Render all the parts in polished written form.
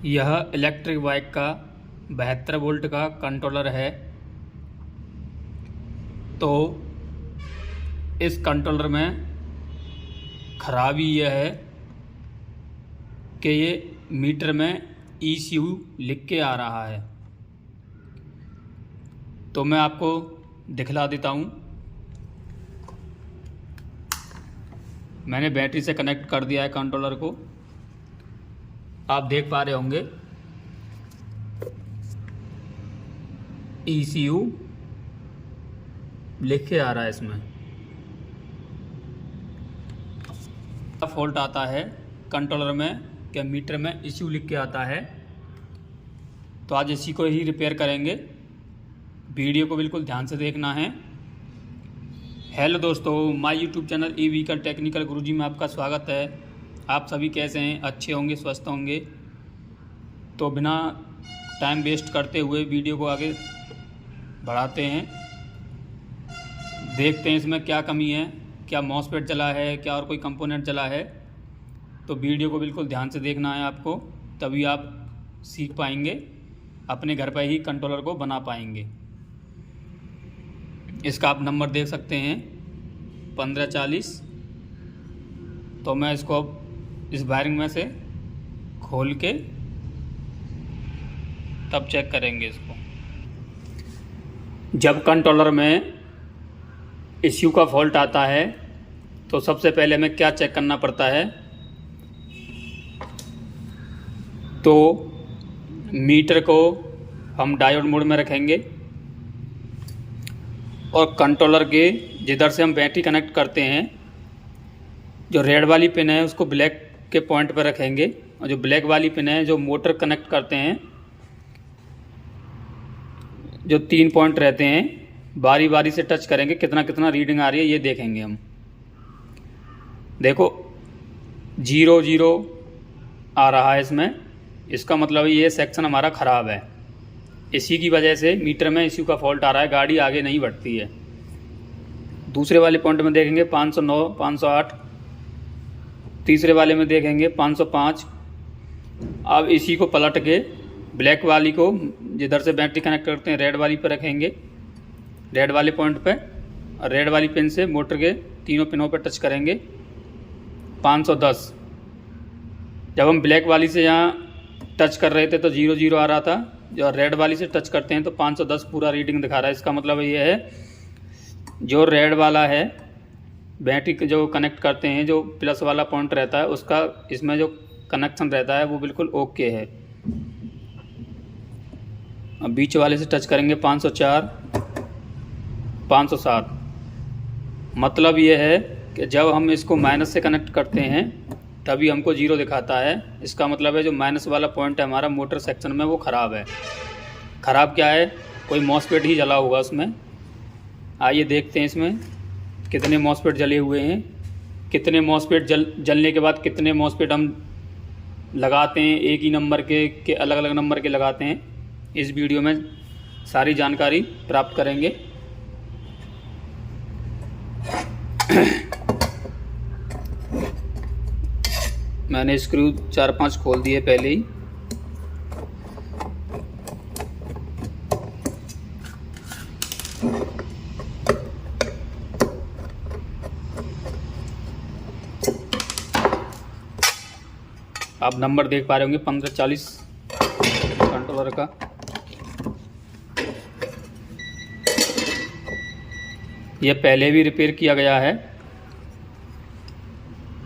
यह electric bike का 72 volt का कंट्रोलर है। तो इस कंट्रोलर में खराबी यह है कि ये मीटर में ECU लिख के आ रहा है। तो मैं आपको दिखला देता हूँ। मैंने बैटरी से कनेक्ट कर दिया है कंट्रोलर को। आप देख पा रहे होंगे ECU लिख के आ रहा है। इसमें फॉल्ट आता है कंट्रोलर में कि मीटर में ECU लिख के आता है। तो आज इसी को ही रिपेयर करेंगे। वीडियो को बिल्कुल ध्यान से देखना है। हेलो दोस्तों, my YouTube channel e vehicle technical Guruji में आपका स्वागत है। आप सभी कैसे हैं? अच्छे होंगे, स्वस्थ होंगे। तो बिना टाइम वेस्ट करते हुए वीडियो को आगे बढ़ाते हैं। देखते हैं इसमें क्या कमी है, क्या मॉसफेट जला है, क्या और कोई कंपोनेंट जला है। तो वीडियो को बिल्कुल ध्यान से देखना है आपको, तभी आप सीख पाएंगे, अपने घर पर ही कंट्रोलर को बना पाएंगे। इसका आप नंबर देख सकते हैं 1540। तो मैं इसको अब इस वायरिंग में से खोल के तब चेक करेंगे इसको। जब कंट्रोलर में ECU का फॉल्ट आता है तो सबसे पहले हमें क्या चेक करना पड़ता है, तो मीटर को हम डायोड मोड में रखेंगे और कंट्रोलर के जिधर से हम बैटरी कनेक्ट करते हैं, जो रेड वाली पिन है उसको ब्लैक के पॉइंट पर रखेंगे, और जो ब्लैक वाली पिन है जो मोटर कनेक्ट करते हैं, जो 3 पॉइंट रहते हैं, बारी बारी से टच करेंगे। कितना कितना रीडिंग आ रही है ये देखेंगे हम। देखो 0 आ रहा है इसमें। इसका मतलब ये सेक्शन हमारा ख़राब है। इसी की वजह से मीटर में ECU का फॉल्ट आ रहा है, गाड़ी आगे नहीं बढ़ती है। दूसरे वाले पॉइंट में देखेंगे 509, 508। तीसरे वाले में देखेंगे 505। अब इसी को पलट के ब्लैक वाली को जिधर से बैटरी कनेक्ट करते हैं रेड वाली पर रखेंगे, रेड वाले पॉइंट पे, और रेड वाली पिन से मोटर के तीनों पिनों पर टच करेंगे। 510। जब हम ब्लैक वाली से यहाँ टच कर रहे थे तो 0 आ रहा था। जो रेड वाली से टच करते हैं तो 510 पूरा रीडिंग दिखा रहा है। इसका मतलब ये है जो रेड वाला है बैटरी जो कनेक्ट करते हैं, जो प्लस वाला पॉइंट रहता है उसका इसमें जो कनेक्शन रहता है वो बिल्कुल ओके है। अब बीच वाले से टच करेंगे 504, 507। मतलब ये है कि जब हम इसको माइनस से कनेक्ट करते हैं तभी हमको 0 दिखाता है। इसका मतलब है जो माइनस वाला पॉइंट है हमारा मोटर सेक्शन में वो ख़राब है। ख़राब क्या है? कोई मॉसफेट ही जला होगा उसमें। आइए देखते हैं इसमें कितने मॉसफेट जले हुए हैं। कितने मॉसफेट जलने के बाद कितने मॉसफेट हम लगाते हैं, एक ही नंबर के अलग अलग नंबर के लगाते हैं। इस वीडियो में सारी जानकारी प्राप्त करेंगे। मैंने स्क्रू 4-5 खोल दिए पहले ही। आप नंबर देख पा रहे होंगे 1540 कंट्रोलर का। यह पहले भी रिपेयर किया गया है।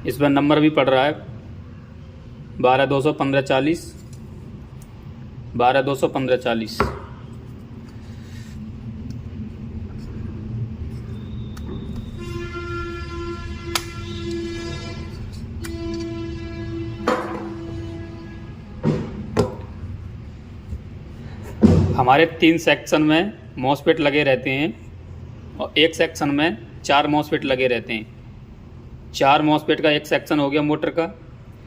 इस पर नंबर भी पड़ रहा है 12200 1540, 12200 1540। हमारे 3 सेक्शन में मॉसफेट लगे रहते हैं और एक सेक्शन में 4 मॉसफेट लगे रहते हैं। 4 मॉसफेट का एक सेक्शन हो गया मोटर का,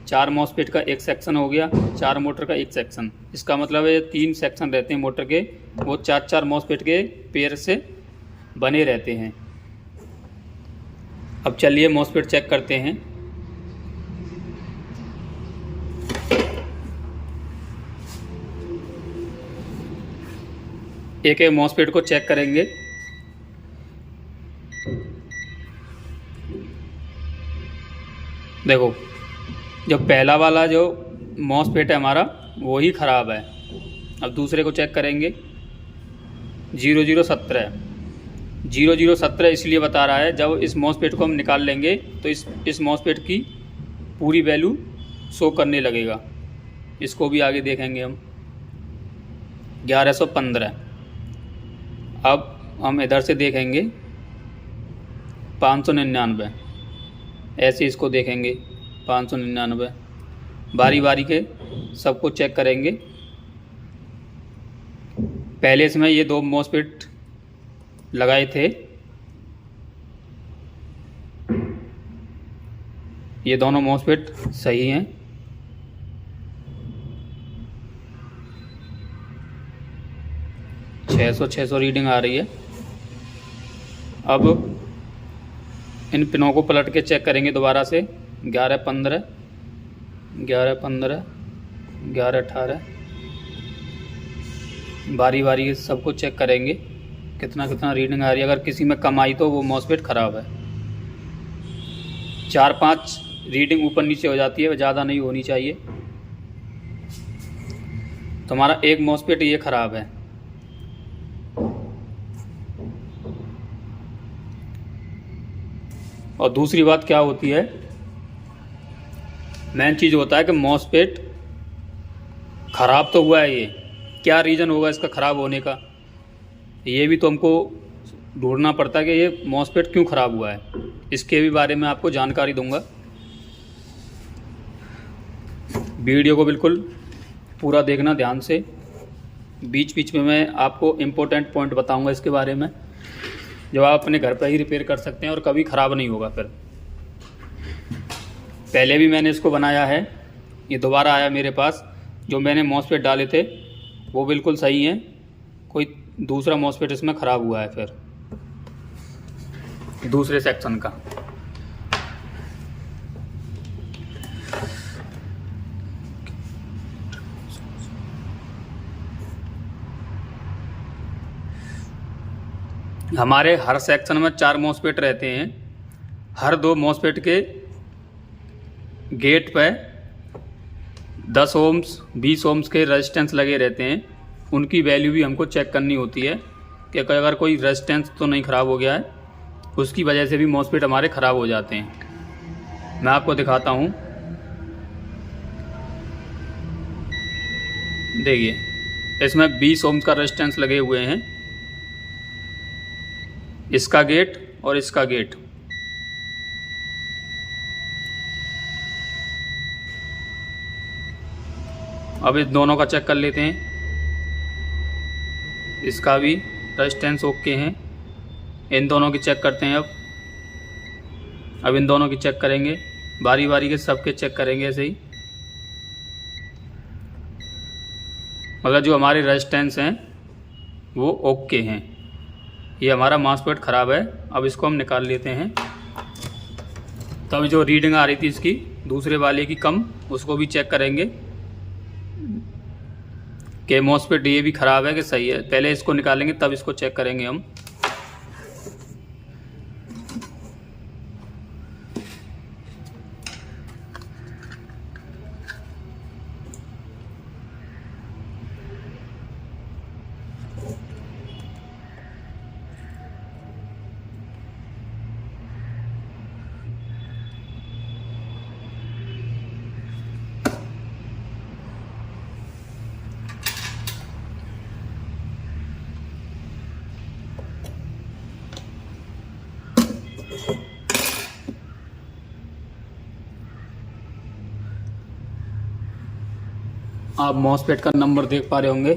4 मॉसफेट का एक सेक्शन हो गया, 4 मोटर का एक सेक्शन। इसका मतलब है 3 सेक्शन रहते हैं मोटर के, वो 4-4 मॉसफेट के पेयर से बने रहते हैं। अब चलिए मॉसफेट चेक करते हैं। एक एक मॉसफेट को चेक करेंगे। देखो, जो पहला वाला जो मॉसफेट है हमारा वो ही ख़राब है। अब दूसरे को चेक करेंगे। 0017 0017 इसलिए बता रहा है, जब इस मॉसफेट को हम निकाल लेंगे तो इस मॉसफेट की पूरी वैल्यू शो करने लगेगा। इसको भी आगे देखेंगे हम। 1115। अब हम इधर से देखेंगे 599, ऐसे इसको देखेंगे 599। बारी बारी के सबको चेक करेंगे। पहले इसमें ये 2 मॉसफेट लगाए थे, ये दोनों मॉसफेट सही हैं। छः सौ रीडिंग आ रही है। अब इन पिनों को पलट के चेक करेंगे दोबारा से। 1115 1115 1118। बारी बारी के सबको चेक करेंगे कितना रीडिंग आ रही है। अगर किसी में कम आई तो वो मॉसफेट ख़राब है। 4-5 रीडिंग ऊपर नीचे हो जाती है, ज़्यादा नहीं होनी चाहिए। तो हमारा एक मॉसफेट ये ख़राब है। और दूसरी बात क्या होती है, मेन चीज़ होता है कि मॉसफेट ख़राब तो हुआ है, ये क्या रीज़न होगा इसका ख़राब होने का, ये भी तो हमको ढूंढना पड़ता है कि ये मॉसफेट क्यों ख़राब हुआ है। इसके भी बारे में आपको जानकारी दूंगा। वीडियो को बिल्कुल पूरा देखना ध्यान से। बीच बीच में मैं आपको इम्पोर्टेंट पॉइंट बताऊंगा इसके बारे में, जो आप अपने घर पर ही रिपेयर कर सकते हैं और कभी ख़राब नहीं होगा। फिर पहले भी मैंने इसको बनाया है, ये दोबारा आया मेरे पास। जो मैंने मॉसफेट डाले थे वो बिल्कुल सही हैं, कोई दूसरा मॉसफेट इसमें ख़राब हुआ है फिर दूसरे सेक्शन का। हमारे हर सेक्शन में 4 मॉसफेट रहते हैं। हर 2 मॉसफेट के गेट पे 10 ओम्स 20 ओम्स के रेजिस्टेंस लगे रहते हैं। उनकी वैल्यू भी हमको चेक करनी होती है कि अगर कोई रेजिस्टेंस तो नहीं ख़राब हो गया है, उसकी वजह से भी मॉसफेट हमारे ख़राब हो जाते हैं। मैं आपको दिखाता हूँ। देखिए, इसमें 20 ओम्स का रेजिस्टेंस लगे हुए हैं, इसका गेट और इसका गेट। अब इस दोनों का चेक कर लेते हैं। इसका भी रेजिस्टेंस ओके हैं। इन दोनों की चेक करते हैं। अब इन दोनों की चेक करेंगे, बारी बारी के सबके चेक करेंगे ऐसे ही। मगर जो हमारे रेजिस्टेंस हैं वो ओके हैं। ये हमारा मॉसफेट ख़राब है। अब इसको हम निकाल लेते हैं। तब जो रीडिंग आ रही थी इसकी दूसरे वाले की कम, उसको भी चेक करेंगे कि मॉसफेट ये भी ख़राब है कि सही है। पहले इसको निकालेंगे तब इसको चेक करेंगे हम। आप मॉसफेट का नंबर देख पा रहे होंगे,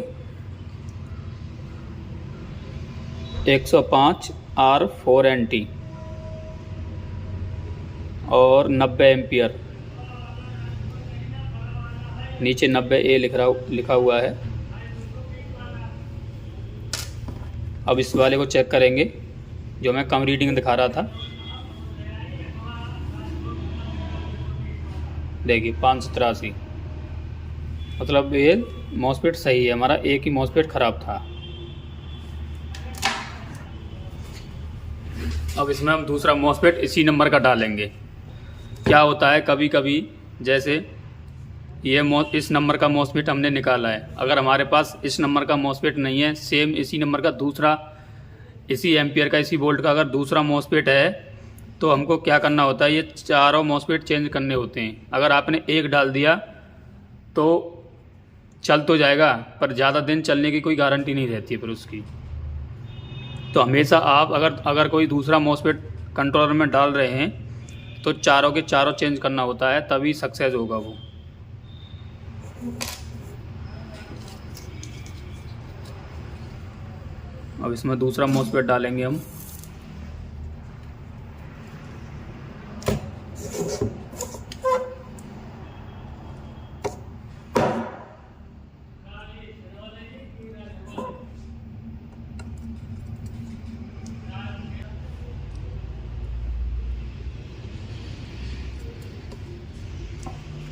105R4NT और 90 एम्पियर। नीचे 90A लिखा हुआ है। अब इस वाले को चेक करेंगे जो मैं कम रीडिंग दिखा रहा था। देखिए 583, मतलब ये मॉसफेट सही है। हमारा एक ही मॉसफेट ख़राब था। अब इसमें हम दूसरा मॉसफेट इसी नंबर का डालेंगे। क्या होता है, कभी कभी जैसे ये इस नंबर का मॉसफेट हमने निकाला है, अगर हमारे पास इस नंबर का मॉसफेट नहीं है, सेम इसी नंबर का दूसरा, इसी एम्पियर का, इसी वोल्ट का अगर दूसरा मॉसफेट है, तो हमको क्या करना होता है, ये चारों मॉसफेट चेंज करने होते हैं। अगर आपने एक डाल दिया तो चल तो जाएगा, पर ज़्यादा दिन चलने की कोई गारंटी नहीं रहती है फिर उसकी। तो हमेशा आप अगर कोई दूसरा मॉसफेट कंट्रोलर में डाल रहे हैं तो चारों के चारों चेंज करना होता है, तभी सक्सेस होगा वो। अब इसमें दूसरा मॉसफेट डालेंगे हम।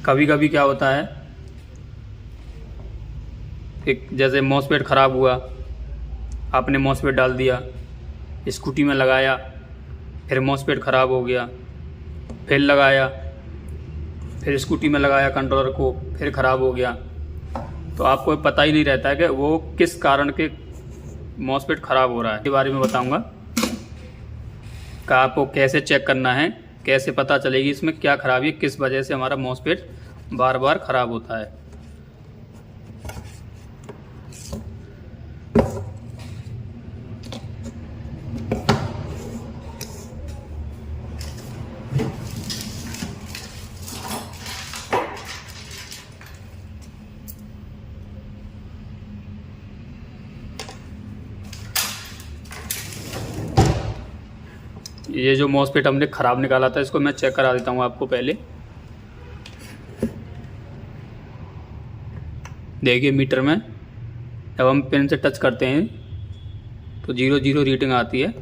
कभी कभी क्या होता है कि जैसे मॉसफेट ख़राब हुआ, आपने मॉसफेट डाल दिया, स्कूटी में लगाया, फिर मॉसफेट ख़राब हो गया, फिर लगाया, फिर स्कूटी में लगाया कंट्रोलर को, फिर ख़राब हो गया, तो आपको पता ही नहीं रहता है कि वो किस कारण के मॉसफेट ख़राब हो रहा है। इसके बारे में बताऊंगा कि आपको कैसे चेक करना है, कैसे पता चलेगी इसमें क्या खराबी है, किस वजह से हमारा मॉसफेट बार बार ख़राब होता है। ये जो मॉसफेट हमने ख़राब निकाला था, इसको मैं चेक करा देता हूँ आपको। पहले देखिए मीटर में जब हम पेन से टच करते हैं तो 0 रीडिंग आती है,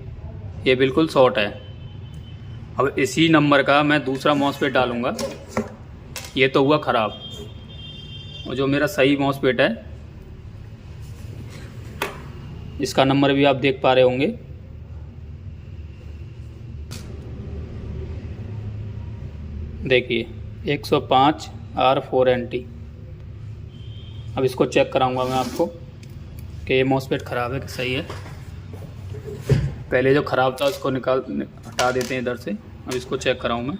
ये बिल्कुल शॉर्ट है। अब इसी नंबर का मैं दूसरा मॉसफेट डालूँगा, ये तो हुआ ख़राब। और जो मेरा सही मॉसफेट है, इसका नंबर भी आप देख पा रहे होंगे, देखिए 105 R4NT। अब इसको चेक कराऊंगा मैं आपको कि ये मॉसफेट ख़राब है कि सही है। पहले जो ख़राब था उसको हटा देते हैं इधर से। अब इसको चेक कराऊं मैं।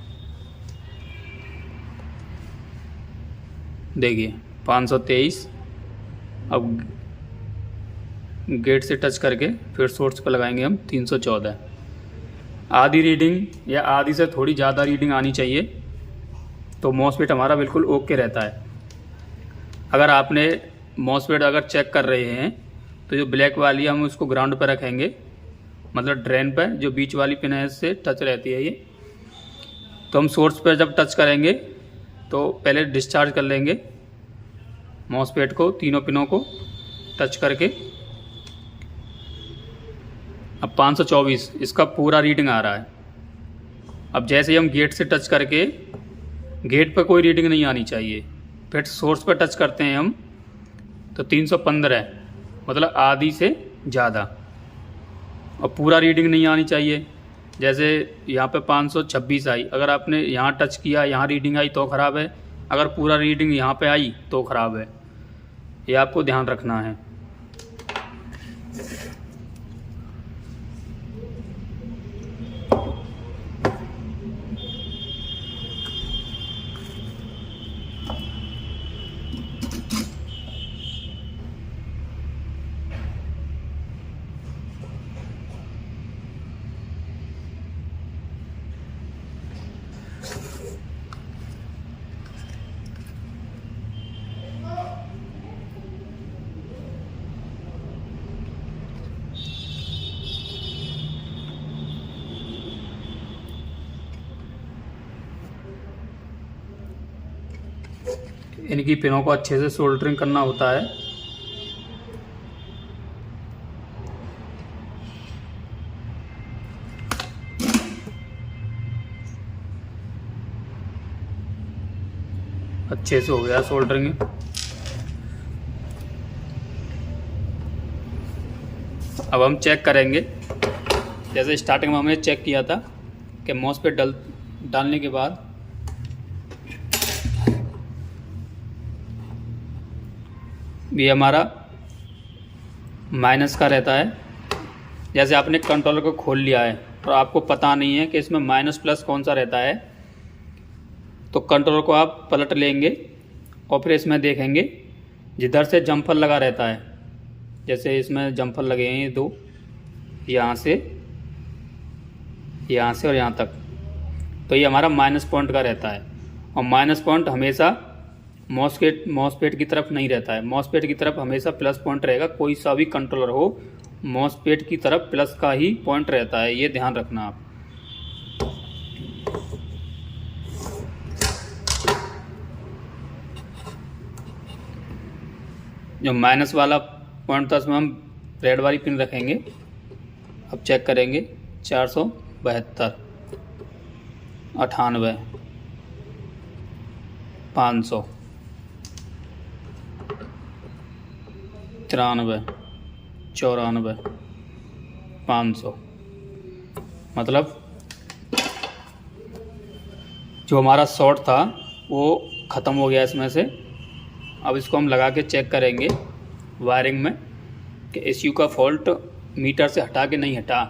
देखिए 523। अब गेट से टच करके फिर सोर्स पर लगाएंगे हम 314। आधी रीडिंग या आधी से थोड़ी ज़्यादा रीडिंग आनी चाहिए तो मॉसफेट हमारा बिल्कुल ओके रहता है। अगर आपने मॉसफेट अगर चेक कर रहे हैं तो जो ब्लैक वाली है हम उसको ग्राउंड पर रखेंगे, मतलब ड्रेन पर जो बीच वाली पिन है इससे टच रहती है ये। तो हम सोर्स पर जब टच करेंगे तो पहले डिस्चार्ज कर लेंगे मॉसफेट को, तीनों पिनों को टच करके। अब 524 इसका पूरा रीडिंग आ रहा है। अब जैसे ही हम गेट से टच करके, गेट पर कोई रीडिंग नहीं आनी चाहिए, फिर सोर्स पर टच करते हैं हम तो 315 है, मतलब आधी से ज़्यादा। और पूरा रीडिंग नहीं आनी चाहिए। जैसे यहाँ पे 526 आई, अगर आपने यहाँ टच किया, यहाँ रीडिंग आई तो ख़राब है, अगर पूरा रीडिंग यहाँ पे आई तो ख़राब है। ये आपको ध्यान रखना है। इनकी पिनों को अच्छे से सोल्डरिंग करना होता है। अच्छे से हो गया सोल्डरिंग। अब हम चेक करेंगे जैसे स्टार्टिंग में हमने चेक किया था कि मॉसफेट डालने के बाद ये हमारा माइनस का रहता है। जैसे आपने कंट्रोलर को खोल लिया है और आपको पता नहीं है कि इसमें माइनस प्लस कौन सा रहता है, तो कंट्रोलर को आप पलट लेंगे और फिर इसमें देखेंगे जिधर से जम्पर लगा रहता है, जैसे इसमें जम्पर लगे हैं ये दो, यहाँ से और यहाँ तक, तो ये हमारा माइनस पॉइंट का रहता है। और माइनस पॉइंट हमेशा मॉसफेट की तरफ नहीं रहता है, मॉसफेट की तरफ हमेशा प्लस पॉइंट रहेगा। कोई सा भी कंट्रोलर हो मॉसफेट की तरफ प्लस का ही पॉइंट रहता है, ये ध्यान रखना आप। जो माइनस वाला पॉइंट था उसमें हम रेड वाली पिन रखेंगे। अब चेक करेंगे 472, 98, 500, 93, 94, 500। मतलब जो हमारा शॉर्ट था वो ख़त्म हो गया इसमें से। अब इसको हम लगा के चेक करेंगे वायरिंग में कि एसयू का फॉल्ट मीटर से हटा के नहीं हटा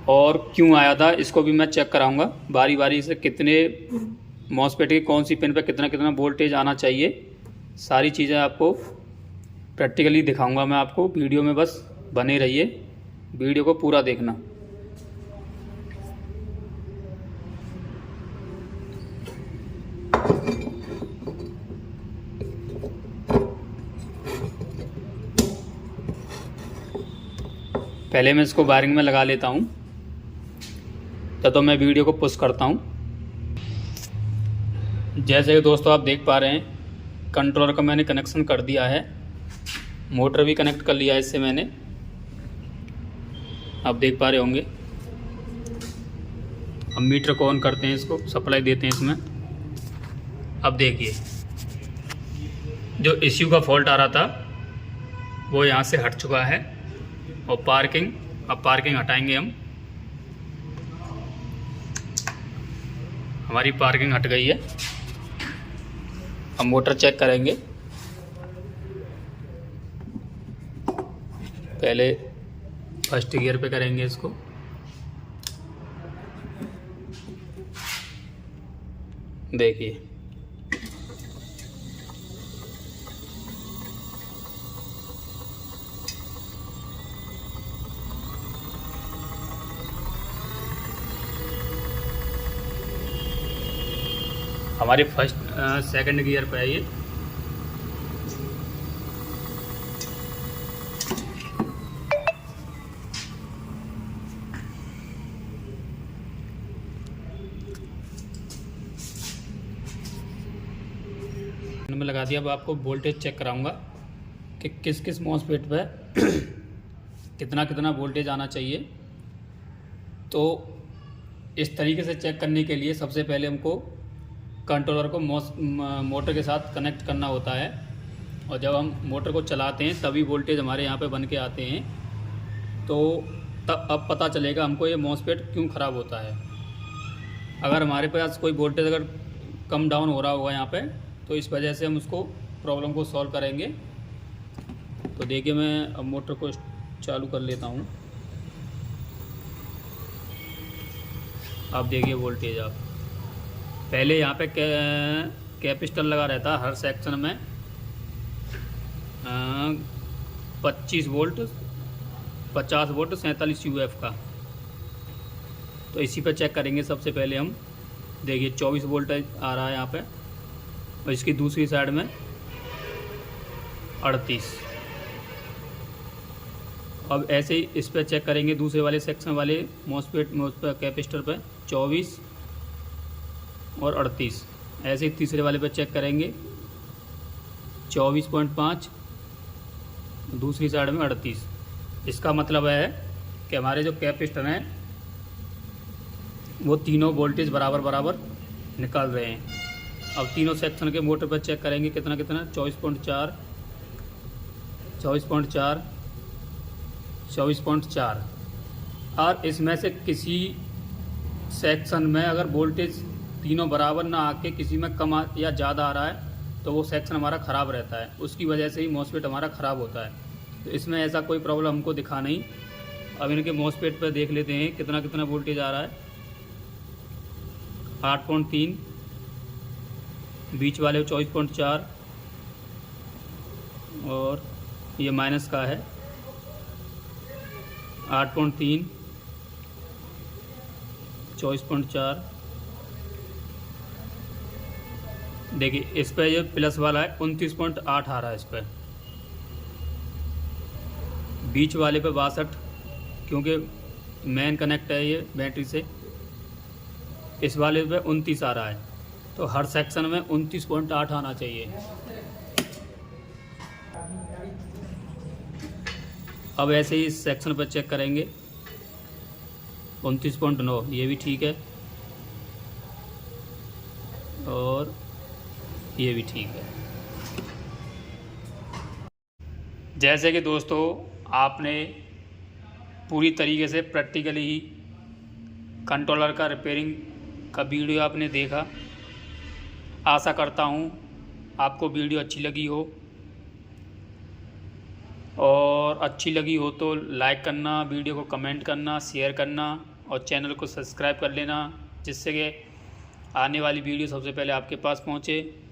और क्यों आया था, इसको भी मैं चेक कराऊंगा बारी बारी से। कितने मॉसफेट की कौन सी पिन पे कितना कितना वोल्टेज आना चाहिए, सारी चीज़ें आपको प्रैक्टिकली दिखाऊंगा मैं आपको। वीडियो में बस बने रहिए, वीडियो को पूरा देखना। पहले मैं इसको वायरिंग में लगा लेता हूँ, तो मैं वीडियो को पुश करता हूँ। जैसे कि दोस्तों आप देख पा रहे हैं कंट्रोलर का मैंने कनेक्शन कर दिया है, मोटर भी कनेक्ट कर लिया है इससे मैंने, आप देख पा रहे होंगे। अब मीटर को ऑन करते हैं, इसको सप्लाई देते हैं इसमें। अब देखिए जो एसयू का फॉल्ट आ रहा था वो यहाँ से हट चुका है। और पार्किंग, अब पार्किंग हटाएंगे हम, हमारी पार्किंग हट गई है। अब मोटर चेक करेंगे। पहले फर्स्ट गियर पे करेंगे इसको, देखिए हमारे फर्स्ट सेकंड गियर पे है ये। में लगा दिया। अब आपको वोल्टेज चेक कराऊंगा कि किस किस मॉसफेट पे कितना कितना वोल्टेज आना चाहिए। तो इस तरीके से चेक करने के लिए सबसे पहले हमको कंट्रोलर को मोटर के साथ कनेक्ट करना होता है, और जब हम मोटर को चलाते हैं तभी वोल्टेज हमारे यहाँ पे बन के आते हैं। तो तब अब पता चलेगा हमको ये मॉसफेट क्यों ख़राब होता है। अगर हमारे पास कोई वोल्टेज अगर कम डाउन हो रहा होगा यहाँ पे, तो इस वजह से हम उसको प्रॉब्लम को सॉल्व करेंगे। तो देखिए मैं अब मोटर को चालू कर लेता हूँ। आप देखिए वोल्टेज, आप पहले यहाँ पे कैपेसिटर लगा रहता हर सेक्शन में 25 वोल्ट 50 वोल्ट 47 यूएफ का। तो इसी पे चेक करेंगे सबसे पहले हम। देखिए 24 वोल्ट आ रहा है यहाँ पे, और इसकी दूसरी साइड में 38। अब ऐसे ही इस पे चेक करेंगे दूसरे वाले सेक्शन वाले मॉसफेट कैपेसिटर पे 24 और 38। ऐसे ही तीसरे वाले पे चेक करेंगे 24.5, दूसरी साइड में 38। इसका मतलब है कि हमारे जो कैपेसिटर हैं वो तीनों वोल्टेज बराबर बराबर निकाल रहे हैं। अब तीनों सेक्शन के मोटर पर चेक करेंगे कितना कितना 24.4, 24.4, 24.4। और इसमें से किसी सेक्शन में अगर वोल्टेज तीनों बराबर ना आके किसी में कम या ज़्यादा आ रहा है तो वो सेक्शन हमारा ख़राब रहता है, उसकी वजह से ही मॉसफेट हमारा ख़राब होता है। तो इसमें ऐसा कोई प्रॉब्लम हमको दिखा नहीं। अब इनके मॉसफेट पर देख लेते हैं कितना कितना वोल्टेज आ रहा है। 8.3, बीच वाले 24.4 और ये माइनस का है 8.3, 24.4। देखिए इस पर ये प्लस वाला है 29.8 आ रहा है इस पर। बीच वाले पे 62, क्योंकि मेन कनेक्ट है ये बैटरी से। इस वाले पे 29 आ रहा है, तो हर सेक्शन में 29.8 आना चाहिए। अब ऐसे ही इस सेक्शन पर चेक करेंगे 29.9, ये भी ठीक है और ये भी ठीक है। जैसे कि दोस्तों आपने पूरी तरीके से प्रैक्टिकली ही कंट्रोलर का रिपेयरिंग का वीडियो आपने देखा। आशा करता हूँ आपको वीडियो अच्छी लगी हो, और अच्छी लगी हो तो लाइक करना, वीडियो को कमेंट करना, शेयर करना और चैनल को सब्सक्राइब कर लेना, जिससे कि आने वाली वीडियो सबसे पहले आपके पास पहुँचे।